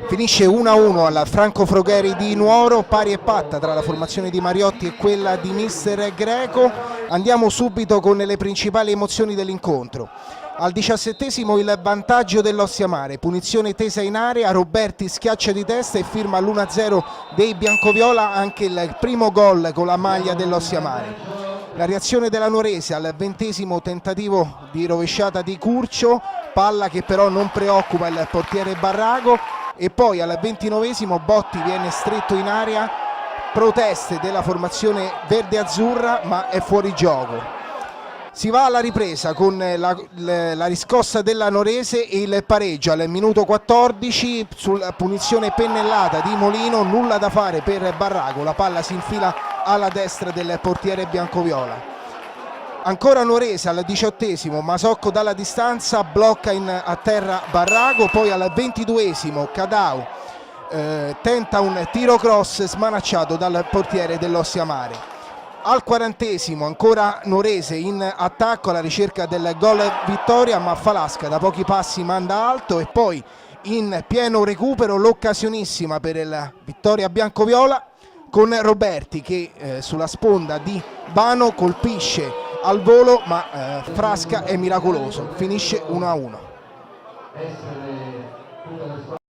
Finisce 1-1 al Franco Frogheri di Nuoro, pari e patta tra la formazione di Mariotti e quella di mister Greco. Andiamo subito con le principali emozioni dell'incontro. Al 17esimo il vantaggio dell'Ossiamare, punizione tesa in area, Roberti schiaccia di testa e firma l'1-0 dei biancoviola, anche il primo gol con la maglia dell'Ossiamare. La reazione della Nuorese al 20esimo, tentativo di rovesciata di Curcio, palla che però non preoccupa il portiere Barrago, e poi al 29esimo Botti viene stretto in area, proteste della formazione verde-azzurra, ma è fuori gioco. Si va alla ripresa con la riscossa della Nuorese e il pareggio al minuto 14 sulla punizione pennellata di Molino, nulla da fare per Barrago, la palla si infila alla destra del portiere biancoviola. Ancora Nuorese al 18esimo, Masocco dalla distanza blocca a terra Barrago, poi al 22esimo Cadau tenta un tiro cross smanacciato dal portiere dell'Ossiamare. Al 40esimo ancora Nuorese in attacco alla ricerca del gol vittoria, ma Falasca da pochi passi manda alto, e poi in pieno recupero l'occasionissima per la vittoria biancoviola con Roberti che sulla sponda di Bano colpisce al volo, ma Frasca è miracoloso, finisce 1-1.